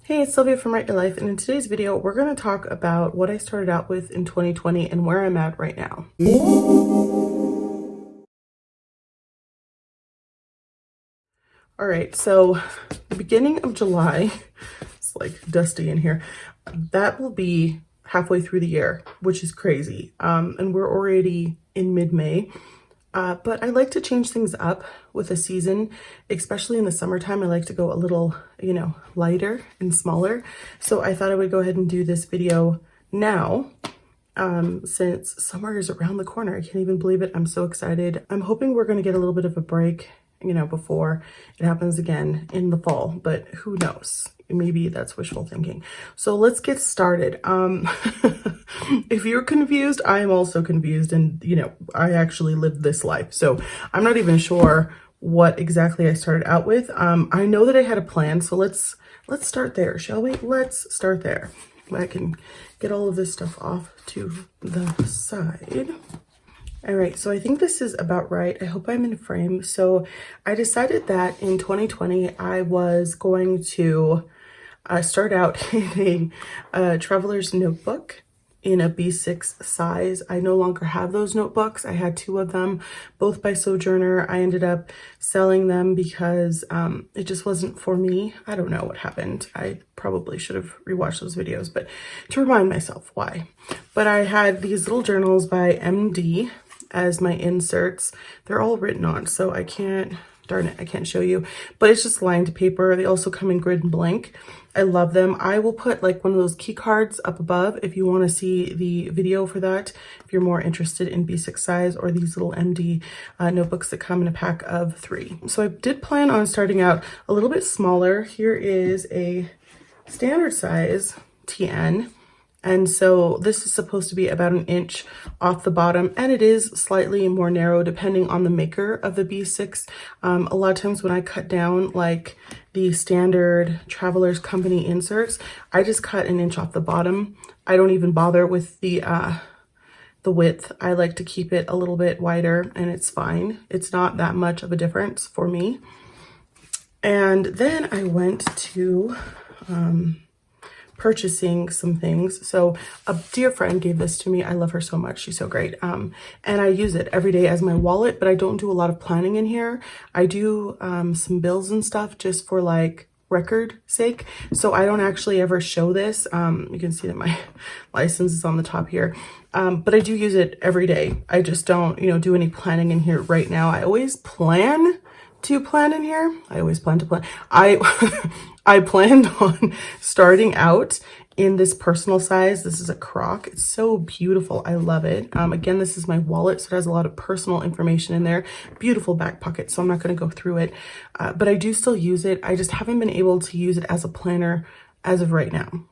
Hey, it's Sylvia from Write Your Life, and in today's video, we're going to talk about what I started out with in 2020 and where I'm at right now. All right, so the beginning of July, it's like dusty in here, that will be halfway through the year, which is crazy. And we're already in mid-May. But I like to change things up with a season, especially in the summertime. I like to go a little, lighter and smaller. So I thought I would go ahead and do this video now, since summer is around the corner. I can't even believe it. I'm so excited. I'm hoping we're going to get a little bit of a break, before it happens again in the fall, but who knows? Maybe that's wishful thinking. So let's get started. If you're confused, I am also confused, and I actually lived this life, so I'm not even sure what exactly I started out with. I know that I had a plan, so let's start there, shall we? Let's start there. I can get all of this stuff off to the side. All right, so I think this is about right. I hope I'm in frame. So I decided that in 2020, I was going to start out in a traveler's notebook in a B6 size. I no longer have those notebooks. I had two of them, both by Sojourner. I ended up selling them because it just wasn't for me. I don't know what happened. I probably should have rewatched those videos, but to remind myself why. But I had these little journals by MD as my inserts. They're all written on, so I can't, darn it, I can't show you, but it's just lined paper. They also come in grid and blank. I love them. I will put like one of those key cards up above if you want to see the video for that, if you're more interested in B6 size or these little MD notebooks that come in a pack of 3. So I did plan on starting out a little bit smaller. Here is a standard size TN. And so this is supposed to be about 1 inch off the bottom, and it is slightly more narrow depending on the maker of the B6. A lot of times when I cut down like the standard Travelers Company inserts, I just cut 1 inch off the bottom. I don't even bother with the width. I like to keep it a little bit wider, and it's fine. It's not that much of a difference for me. And then I went to purchasing some things. So a dear friend gave this to me. I love her so much. She's so great. And I use it every day as my wallet, but I don't do a lot of planning in here. I do some bills and stuff just for like record sake. So I don't actually ever show this. You can see that my license is on the top here. But I do use it every day. I just don't, do any planning in here right now. I always plan to plan in here. I always plan to plan. I planned on starting out in this personal size. This is a croc. It's so beautiful. I love it. Again, this is my wallet, so it has a lot of personal information in there. Beautiful back pocket, so I'm not going to go through it. But I do still use it. I just haven't been able to use it as a planner as of right now.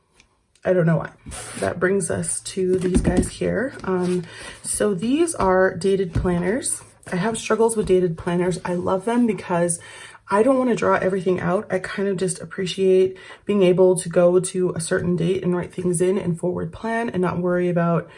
I don't know why. That brings us to these guys here. So these are dated planners. I have struggles with dated planners. I love them because I don't want to draw everything out. I kind of just appreciate being able to go to a certain date and write things in and forward plan and not worry about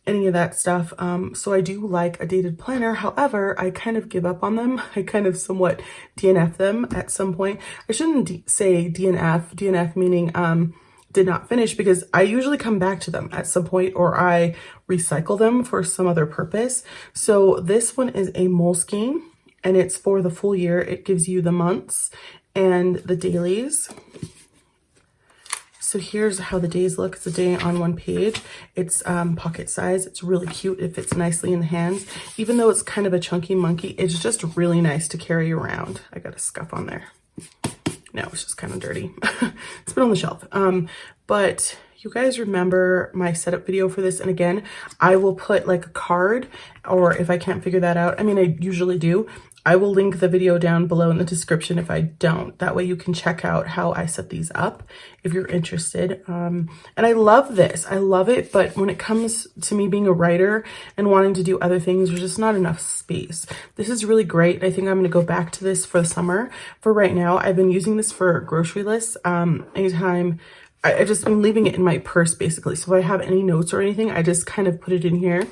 any of that stuff. So I do like a dated planner. However, I kind of give up on them. I kind of somewhat DNF them at some point. I shouldn't say DNF. DNF meaning did not finish, because I usually come back to them at some point, or I recycle them for some other purpose. So this one is a Moleskine, and it's for the full year. It gives you the months and the dailies. So here's how the days look. It's a day on one page. It's pocket size. It's really cute. It fits nicely in the hands. Even though it's kind of a chunky monkey, it's just really nice to carry around. I got a scuff on there. No, it's just kind of dirty. It's been on the shelf. But you guys remember my setup video for this. And again, I will put like a card, or if I can't figure that out, I mean, I usually do. I will link the video down below in the description if I don't. That way you can check out how I set these up if you're interested. And I love this. I love it. But when it comes to me being a writer and wanting to do other things, there's just not enough space. This is really great. I think I'm going to go back to this for the summer. For right now, I've been using this for grocery lists. Anytime I've just been leaving it in my purse basically. So if I have any notes or anything, I just kind of put it in here.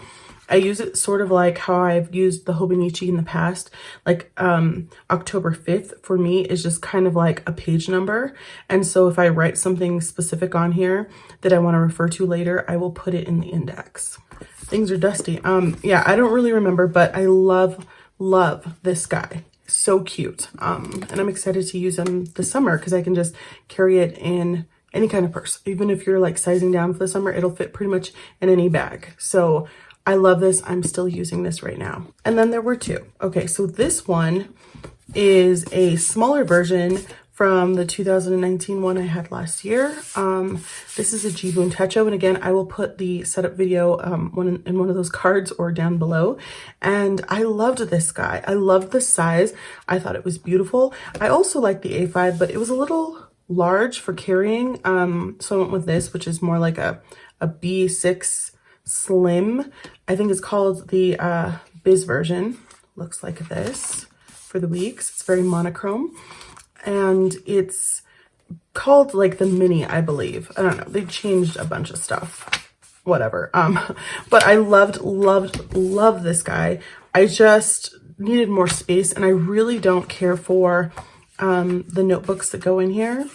I use it sort of like how I've used the Hobonichi in the past. Like October 5th for me is just kind of like a page number. And so if I write something specific on here that I want to refer to later, I will put it in the index. Things are dusty. Yeah, I don't really remember, but I love this guy. So cute. And I'm excited to use him this summer because I can just carry it in any kind of purse. Even if you're like sizing down for the summer, it'll fit pretty much in any bag. So I love this. I'm still using this right now. And then there were two. Okay, so this one is a smaller version from the 2019 one I had last year. This is a Jibun Techo, and again, I will put the setup video in one of those cards or down below. And I loved this guy. I loved the size. I thought it was beautiful. I also like the A5, but it was a little large for carrying. So I went with this, which is more like a B6 Slim. I think it's called the Biz version. Looks like this for the weeks. It's very monochrome. And it's called like the Mini, I believe. I don't know. They changed a bunch of stuff. Whatever. But I love this guy. I just needed more space, and I really don't care for the notebooks that go in here.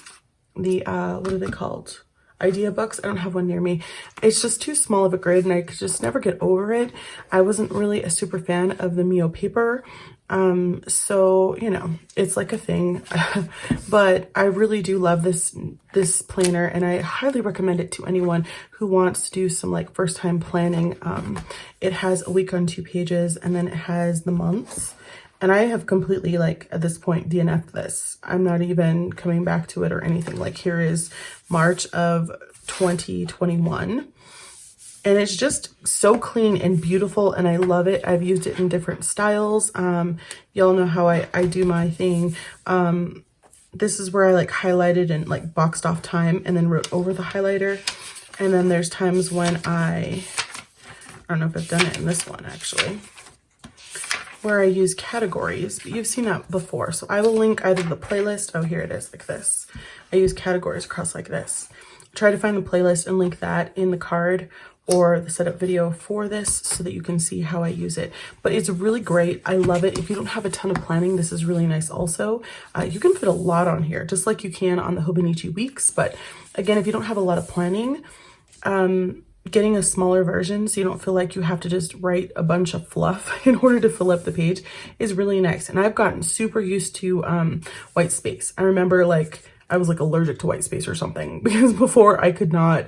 The what are they called? Idea books. I don't have one near me. It's just too small of a grid, and I could just never get over it. I wasn't really a super fan of the Mio paper. So, you know, it's like a thing, but I really do love this planner, and I highly recommend it to anyone who wants to do some like first time planning. It has a week on 2 pages, and then it has the months. And I have completely, like, at this point, DNF'd this. I'm not even coming back to it or anything. Like, here is March of 2021. And it's just so clean and beautiful, and I love it. I've used it in different styles. Y'all know how I do my thing. This is where I, like, highlighted and, like, boxed off time and then wrote over the highlighter. And then there's times when I don't know if I've done it in this one, actually, where I use categories, but you've seen that before. So I will link either the playlist, oh, here it is, like this. I use categories across like this. Try to find the playlist and link that in the card or the setup video for this so that you can see how I use it. But it's really great. I love it. If you don't have a ton of planning, this is really nice also. You can fit a lot on here, just like you can on the Hobonichi Weeks. But again, if you don't have a lot of planning, getting a smaller version so you don't feel like you have to just write a bunch of fluff in order to fill up the page is really nice. And I've gotten super used to white space. I remember like I was like allergic to white space or something because before I could not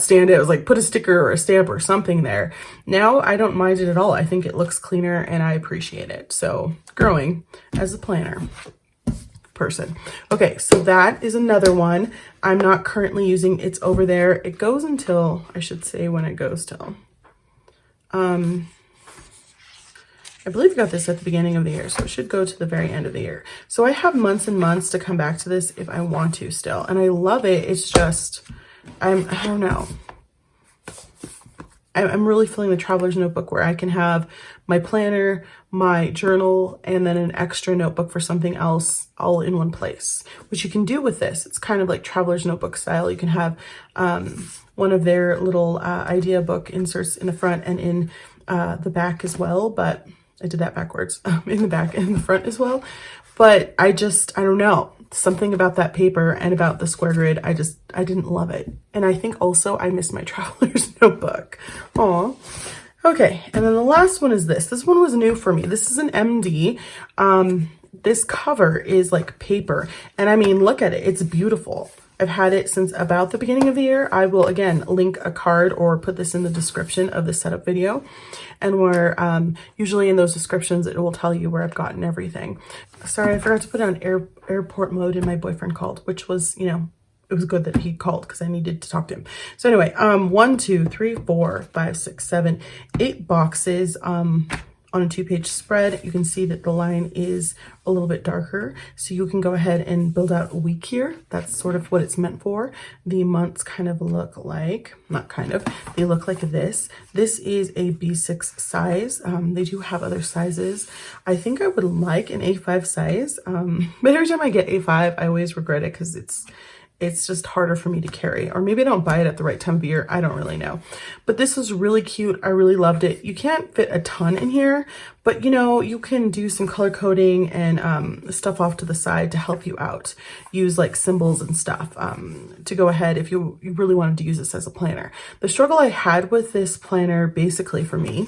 stand it. I was like, put a sticker or a stamp or something there. Now I don't mind it at all. I think it looks cleaner and I appreciate it. So growing as a planner person. Okay, so that is another one I'm not currently using. It's over there. It goes until, I should say when it goes till. I believe I got this at the beginning of the year, so it should go to the very end of the year. So I have months and months to come back to this if I want to still. And I love it. It's just, I don't know. I'm really feeling the traveler's notebook where I can have my planner, my journal, and then an extra notebook for something else all in one place, which you can do with this. It's kind of like traveler's notebook style. You can have one of their little idea book inserts in the front and in the back as well, but I did that backwards, in the back and in the front as well. But I don't know, something about that paper and about the square grid, I didn't love it. And I think also I missed my traveler's notebook. Aw. Okay, and then the last one is this. This one was new for me. This is an MD. This cover is like paper. And I mean, look at it, it's beautiful. I've had it since about the beginning of the year. I will, again, link a card or put this in the description of the setup video. And where usually in those descriptions, it will tell you where I've gotten everything. Sorry, I forgot to put it on airport mode and my boyfriend called, which was, you know, it was good that he called because I needed to talk to him. So anyway, 1, 2, 3, 4, 5, 6, 7, 8 boxes on a 2-page spread. You can see that the line is a little bit darker, so you can go ahead and build out a week here. That's sort of what it's meant for. The months kind of look like, not kind of, they look like this. This is a B6 size. They do have other sizes. I think I would like an A5 size, but every time I get A5, I always regret it because it's just harder for me to carry, or maybe I don't buy it at the right time of year. I don't really know, but this was really cute. I really loved it. You can't fit a ton in here, but you know, you can do some color coding and stuff off to the side to help you out. Use like symbols and stuff to go ahead if you really wanted to use this as a planner. The struggle I had with this planner basically for me,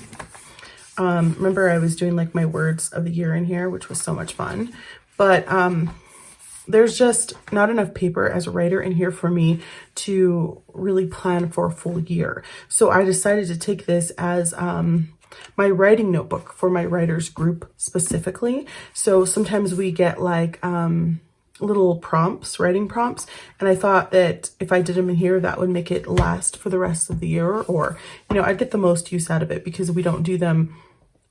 remember I was doing like my words of the year in here, which was so much fun, but there's just not enough paper as a writer in here for me to really plan for a full year. So I decided to take this as my writing notebook for my writers group specifically. So sometimes we get like little prompts, writing prompts, and I thought that if I did them in here, that would make it last for the rest of the year, or, you know, I'd get the most use out of it because we don't do them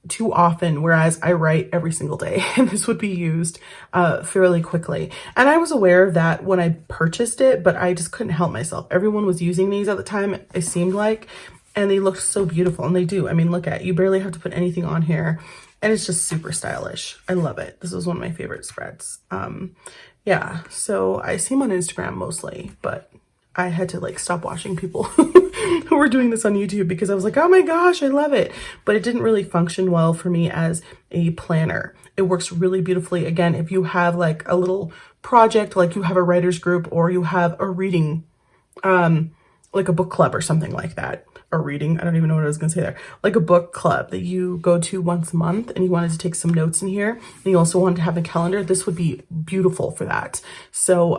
too often, whereas I write every single day, and this would be used fairly quickly. And I was aware of that when I purchased it, but I just couldn't help myself. Everyone was using these at the time, it seemed like, and they looked so beautiful, and they do. I mean, look at, you barely have to put anything on here, and it's just super stylish. I love it. This was one of my favorite spreads. Yeah, so I see them on Instagram mostly, but I had to like stop watching people who were doing this on YouTube because I was like, oh my gosh, I love it. But it didn't really function well for me as a planner. It works really beautifully. Again, if you have like a little project, like you have a writer's group or you have a reading, like a book club or something like that, or reading, I don't even know what I was gonna say there, like a book club that you go to once a month and you wanted to take some notes in here, and you also wanted to have a calendar, this would be beautiful for that. So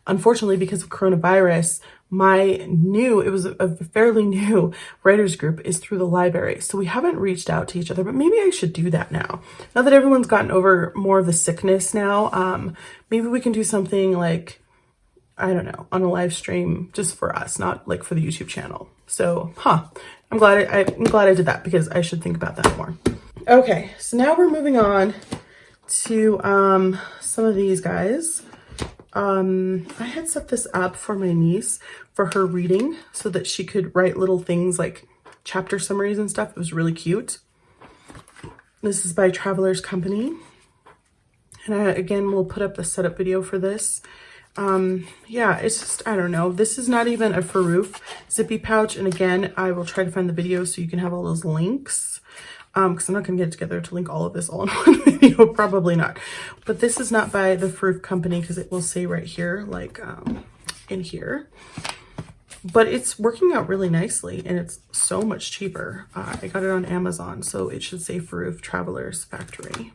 unfortunately, because of coronavirus, it was a fairly new writers group is through the library. So we haven't reached out to each other, but maybe I should do that now. Now that everyone's gotten over more of the sickness now, maybe we can do something like, I don't know, on a live stream just for us, not like for the YouTube channel. So, I'm glad I did that because I should think about that more. Okay, so now we're moving on to some of these guys. I had set this up for my niece for her reading so that she could write little things like chapter summaries and stuff. It was really cute. This is by Traveler's Company. And again, we'll put up the setup video for this. Yeah, it's just, I don't know. This is not even a Faroof zippy pouch. And again, I will try to find the video so you can have all those links. Because I'm not going to get together to link all of this all in one video. Probably not. But this is not by the Faroof company because it will say right here, like in here. But it's working out really nicely and it's so much cheaper. I got it on Amazon, so it should say Faroof Travelers Factory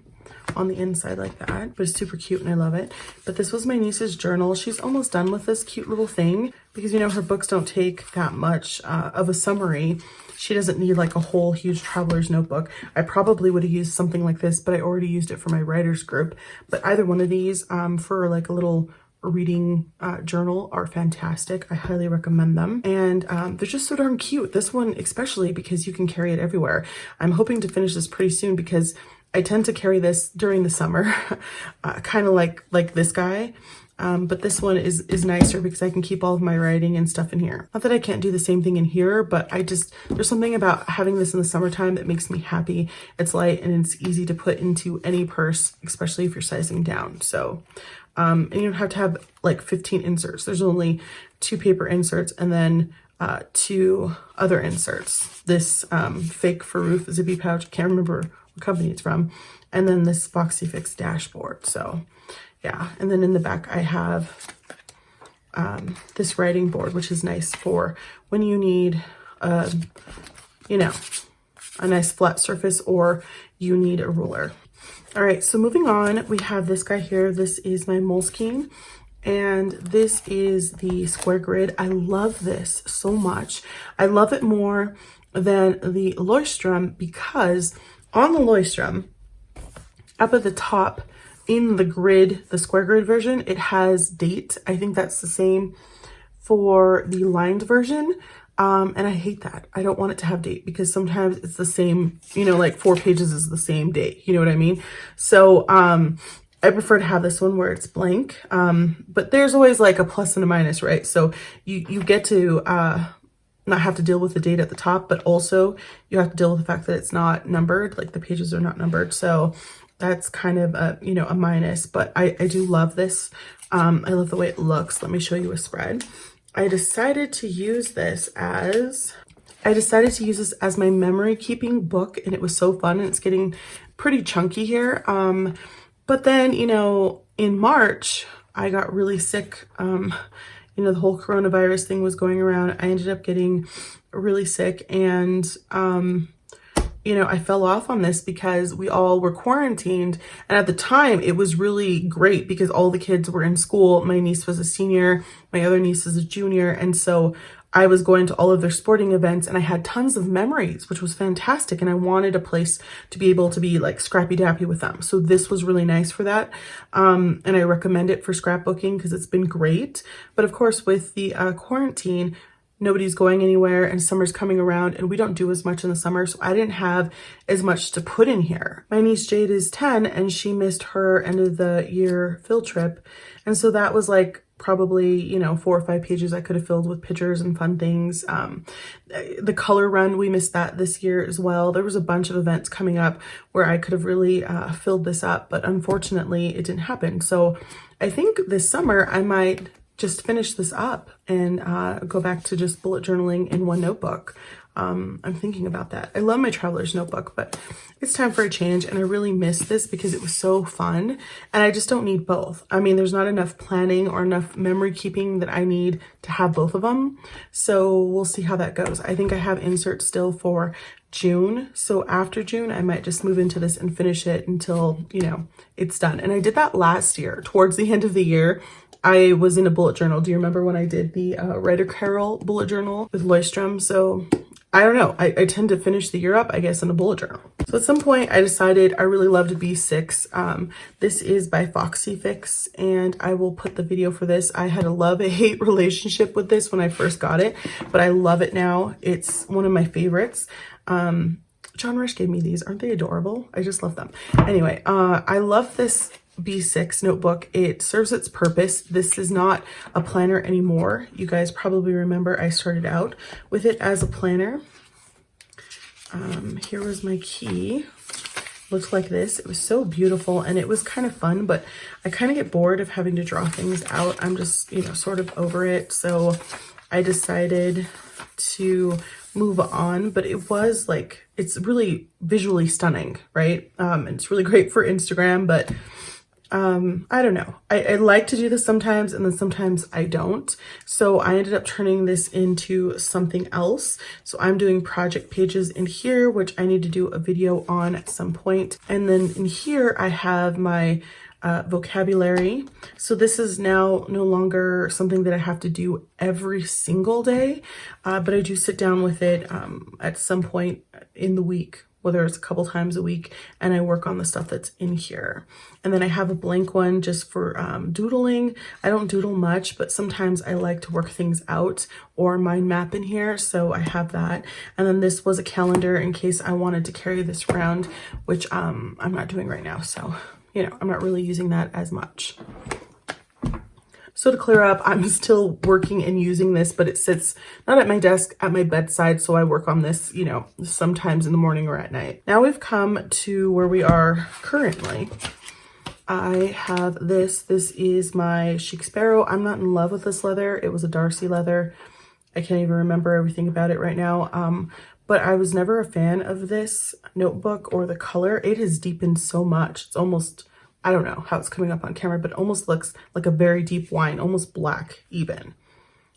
on the inside like that, but it's super cute and I love it. But this was my niece's journal. She's almost done with this cute little thing because, you know, her books don't take that much of a summary. She doesn't need like a whole huge traveler's notebook. I probably would have used something like this, but I already used it for my writer's group. But either one of these for like a little reading journal are fantastic. I highly recommend them, and they're just so darn cute. This one especially because you can carry it everywhere. I'm hoping to finish this pretty soon because I tend to carry this during the summer, kind of like this guy. But this one is nicer because I can keep all of my writing and stuff in here. Not that I can't do the same thing in here, but there's something about having this in the summertime that makes me happy. It's light and it's easy to put into any purse, especially if you're sizing down. So, and you don't have to have like 15 inserts. There's only 2 paper inserts and then 2 other inserts. This fake Faroof zippy pouch, I can't remember what company it's from, and then this Foxy Fix dashboard. So yeah, and then in the back I have this writing board, which is nice for when you need you know, a nice flat surface or you need a ruler. All right, so moving on, we have this guy here. This is my Moleskine, and this is the square grid. I love this so much. I love it more than the Leuchtturm because on the Leuchtturm, up at the top in the grid, the square grid version, it has date. I think that's the same for the lined version. And I hate that. I don't want it to have date because sometimes it's the same, you know, like 4 pages is the same date. You know what I mean? So, I prefer to have this one where it's blank. But there's always like a plus and a minus, right? So you get to, not have to deal with the date at the top, but also you have to deal with the fact that it's not numbered, like the pages are not numbered. So that's kind of a, you know, a minus, but I do love this I love the way it looks. Let me show you a spread. I decided to use this as my memory keeping book, and it was so fun, and it's getting pretty chunky here. But then, you know, in March, I got really sick. You know, the whole coronavirus thing was going around. I ended up getting really sick, and you know, I fell off on this because we all were quarantined. And at the time, it was really great because all the kids were in school. My niece was a senior, my other niece is a junior. And so I was going to all of their sporting events, and I had tons of memories, which was fantastic. And I wanted a place to be able to be like scrappy dappy with them. So this was really nice for that. And I recommend it for scrapbooking because it's been great. But of course, with the quarantine, nobody's going anywhere, and summer's coming around, and we don't do as much in the summer, so I didn't have as much to put in here. My niece Jade is 10, and she missed her end of the year field trip, and so that was like probably, you know, 4 or 5 pages I could have filled with pictures and fun things. The color run, we missed that this year as well. There was a bunch of events coming up where I could have really filled this up, but unfortunately it didn't happen. So I think this summer I might just finish this up and go back to just bullet journaling in one notebook. I'm thinking about that. I love my traveler's notebook, but it's time for a change, and I really miss this because it was so fun, and I just don't need both. I mean, there's not enough planning or enough memory keeping that I need to have both of them. So we'll see how that goes. I think I have inserts still for June. So after June, I might just move into this and finish it until, you know, it's done. And I did that last year. Towards the end of the year, I was in a bullet journal. Do you remember when I did the Writer Carol bullet journal with Loistrom? So I don't know. I tend to finish the year up, I guess, in a bullet journal. So at some point I decided I really loved B6. This is by Foxy Fix, and I will put the video for this. I had a love-hate relationship with this when I first got it, but I love it now. It's one of my favorites. John Rush gave me these. Aren't they adorable? I just love them. Anyway, I love this B6 notebook. It serves its purpose. This is not a planner anymore. You guys probably remember I started out with it as a planner. Here was my key. Looked like this. It was so beautiful, and it was kind of fun, but I kind of get bored of having to draw things out. I'm just, you know, sort of over it. So I decided to move on, but it was like, it's really visually stunning, right? And it's really great for Instagram, but I don't know. I like to do this sometimes, and then sometimes I don't. So I ended up turning this into something else. So I'm doing project pages in here, which I need to do a video on at some point. And then in here, I have my vocabulary. So this is now no longer something that I have to do every single day, but I do sit down with it at some point in the week, whether it's a couple times a week, and I work on the stuff that's in here. And then I have a blank one just for doodling. I don't doodle much, but sometimes I like to work things out or mind map in here, so I have that. And then this was a calendar in case I wanted to carry this around, which I'm not doing right now, so, you know, I'm not really using that as much. So to clear up, I'm still working and using this, but it sits not at my desk, at my bedside. So I work on this, you know, sometimes in the morning or at night. Now we've come to where we are currently. I have this. This is my Chic Sparrow. I'm not in love with this leather. It was a Darcy leather. I can't even remember everything about it right now. But I was never a fan of this notebook or the color. It has deepened so much. It's almost, I don't know how it's coming up on camera, but it almost looks like a very deep wine, almost black even.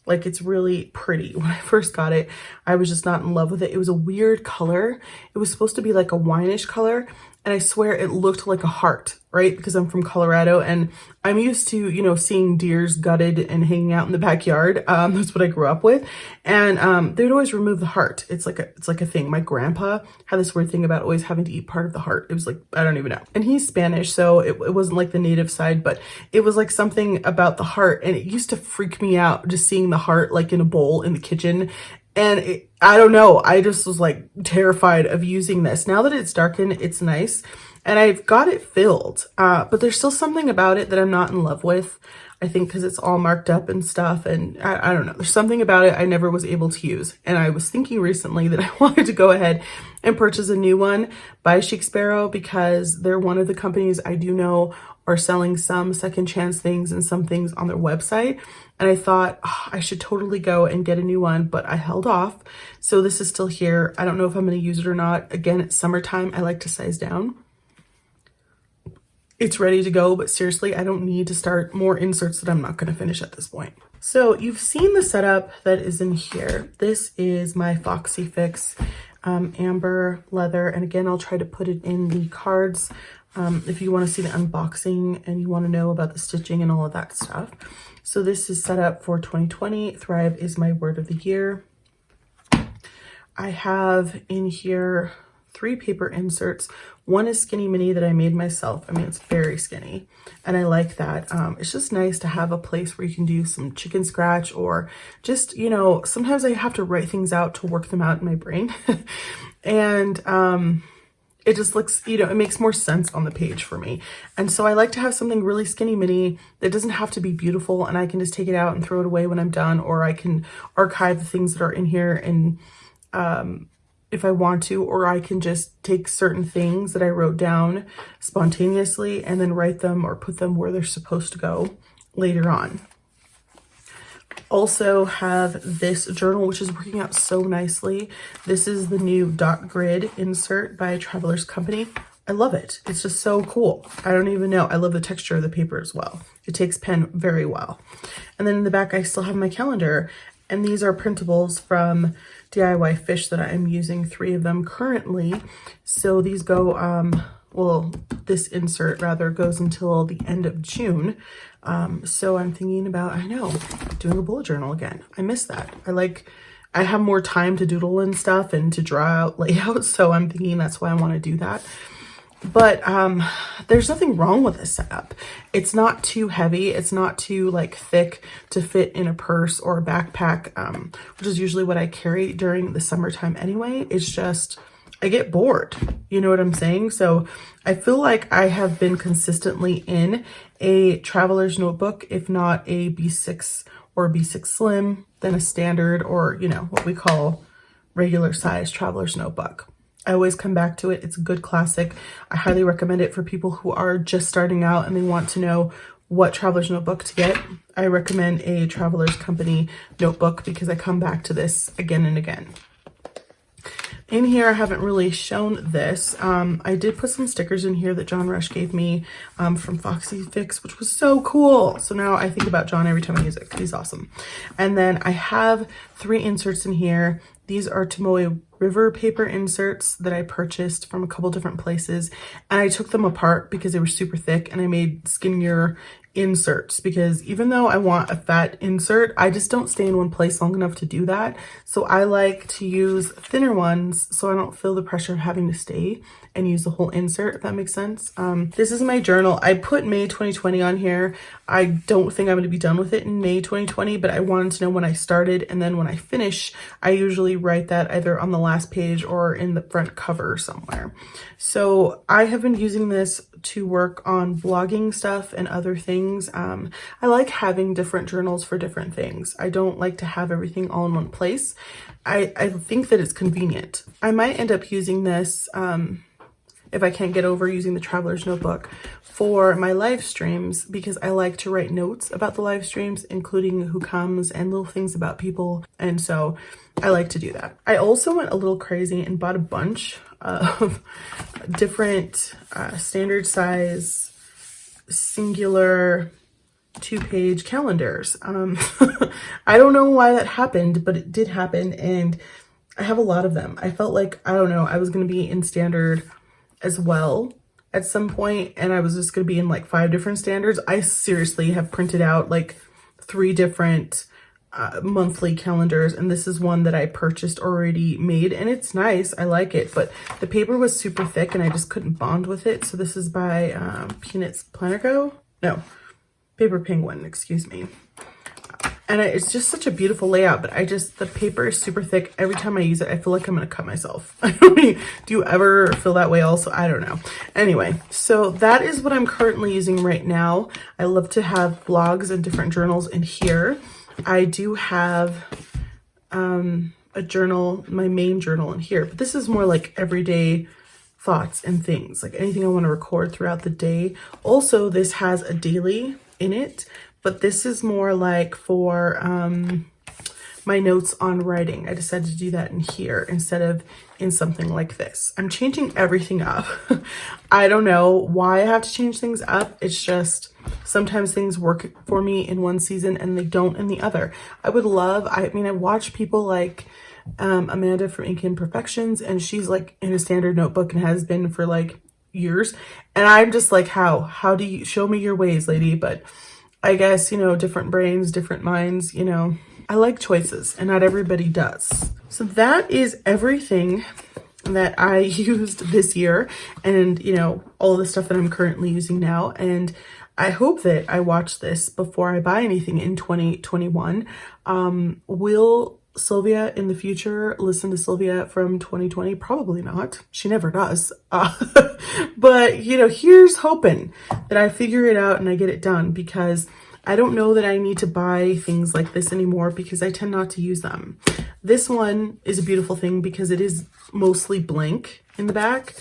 Like, it's really pretty. When I first got it, I was just not in love with it. It was a weird color. It was supposed to be like a wineish color, and I swear it looked like a heart, right? Because I'm from Colorado, and I'm used to, you know, seeing deers gutted and hanging out in the backyard. That's what I grew up with. And they would always remove the heart. It's like a thing. My grandpa had this weird thing about always having to eat part of the heart. It was like, I don't even know. And he's Spanish, so it wasn't like the native side, but it was like something about the heart, and it used to freak me out just seeing the heart like in a bowl in the kitchen. And I don't know, I just was like terrified of using this. Now that it's darkened, it's nice. And I've got it filled, but there's still something about it that I'm not in love with. I think because it's all marked up and stuff, and I don't know. There's something about it I never was able to use. And I was thinking recently that I wanted to go ahead and purchase a new one by Chic Sparrow because they're one of the companies I do know are selling some second chance things and some things on their website. And I thought, oh, I should totally go and get a new one, but I held off. So this is still here. I don't know if I'm going to use it or not. Again, it's summertime. I like to size down. It's ready to go, but seriously, I don't need to start more inserts that I'm not going to finish at this point. So you've seen the setup that is in here. This is my Foxy Fix amber leather. And again, I'll try to put it in the cards if you want to see the unboxing and you want to know about the stitching and all of that stuff. So this is set up for 2020. Thrive is my word of the year. I have in here 3 paper inserts. One is skinny mini that I made myself. I mean, it's very skinny and I like that. It's just nice to have a place where you can do some chicken scratch or just, you know, sometimes I have to write things out to work them out in my brain. And it just looks, you know, it makes more sense on the page for me. And so I like to have something really skinny mini that doesn't have to be beautiful and I can just take it out and throw it away when I'm done, or I can archive the things that are in here and if I want to, or I can just take certain things that I wrote down spontaneously and then write them or put them where they're supposed to go later on. Also have this journal, which is working out so nicely. This is the new dot grid insert by Traveler's Company. I love it. It's just so cool. I don't even know. I love the texture of the paper as well. It takes pen very well. And then in the back, I still have my calendar. And these are printables from DIY Fish that I'm using 3 of them currently. So these go, well, this insert rather goes until the end of June. So I'm thinking about, I know, doing a bullet journal again. I miss that. I have more time to doodle and stuff and to draw out layouts. So I'm thinking that's why I want to do that. But there's nothing wrong with this setup. It's not too heavy. It's not too like thick to fit in a purse or a backpack, which is usually what I carry during the summertime anyway. It's just, I get bored. You know what I'm saying? So I feel like I have been consistently in a traveler's notebook, if not a B6 or B6 Slim, then a standard or, you know, what we call regular size traveler's notebook. I always come back to it. It's a good classic. I highly recommend it for people who are just starting out and they want to know what traveler's notebook to get. I recommend a Traveler's Company notebook because I come back to this again and again. In here, I haven't really shown this. I did put some stickers in here that John Rush gave me from Foxy Fix, which was so cool. So now I think about John every time I use it. He's awesome. And then I have 3 inserts in here. These are Tomoe River paper inserts that I purchased from a couple different places. And I took them apart because they were super thick and I made skinnier inserts because even though I want a fat insert, I just don't stay in one place long enough to do that. So I like to use thinner ones so I don't feel the pressure of having to stay and use the whole insert, if that makes sense. This is my journal. I put May 2020 on here. I don't think I'm going to be done with it in May 2020, but I wanted to know when I started, and then when I finish, I usually write that either on the last page or in the front cover somewhere. So I have been using this to work on blogging stuff and other things. I like having different journals for different things. I don't like to have everything all in one place. I think that it's convenient. I might end up using this if I can't get over using the Traveler's Notebook for my live streams, because I like to write notes about the live streams, including who comes and little things about people. And so I like to do that. I also went a little crazy and bought a bunch of different standard size, singular 2-page calendars. I don't know why that happened, but it did happen. And I have a lot of them. I felt like, I don't know, I was going to be in standard as well at some point, and I was just going to be in like 5 different standards. I seriously have printed out like 3 different monthly calendars, and this is one that I purchased already made, and it's nice. I like it, but the paper was super thick and I just couldn't bond with it. So this is by Peanuts Planner Co. No, Paper Penguin, excuse me. And it's just such a beautiful layout, but the paper is super thick. Every time I use it, I feel like I'm going to cut myself. Do you ever feel that way also? I don't know. Anyway, so that is what I'm currently using right now. I love to have blogs and different journals in here. I do have a journal, my main journal in here, but this is more like everyday thoughts and things, like anything I want to record throughout the day. Also, this has a daily in it, but this is more like for my notes on writing. I decided to do that in here instead of in something like this. I'm changing everything up. I don't know why I have to change things up. It's just sometimes things work for me in one season and they don't in the other. I watch people like Amanda from Ink Imperfections, and she's like in a standard notebook and has been for like years. And I'm just like, how do you show me your ways, lady? But I guess, different brains, different minds, I like choices and not everybody does. So that is everything that I used this year, and all the stuff that I'm currently using now. And I hope that I watch this before I buy anything in 2021. Will Sylvia in the future listen to Sylvia from 2020? Probably not. She never does. But here's hoping that I figure it out and I get it done, because I don't know that I need to buy things like this anymore because I tend not to use them. This one is a beautiful thing because it is mostly blank in the back,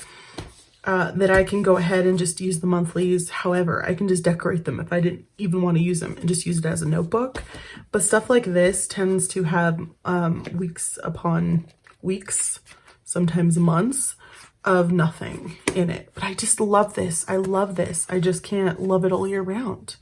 that I can go ahead and just use the monthlies. However, I can just decorate them if I didn't even want to use them and just use it as a notebook. But stuff like this tends to have weeks upon weeks, sometimes months of nothing in it. But I just love this. I love this. I just can't love it all year round.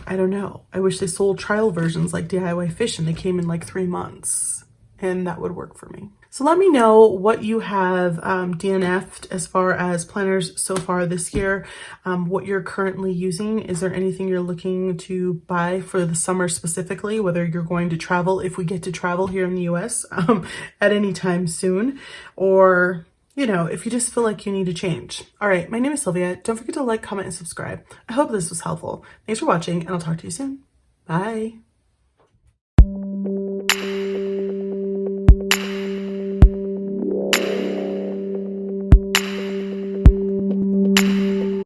I don't know. I wish they sold trial versions like DIY Fish and they came in like 3 months, and that would work for me. So let me know what you have DNF'd as far as planners so far this year, what you're currently using. Is there anything you're looking to buy for the summer specifically, whether you're going to travel, if we get to travel here in the US at any time soon, or if you just feel like you need a change. All right, my name is Sylvia. Don't forget to like, comment, and subscribe. I hope this was helpful. Thanks for watching, and I'll talk to you soon. Bye.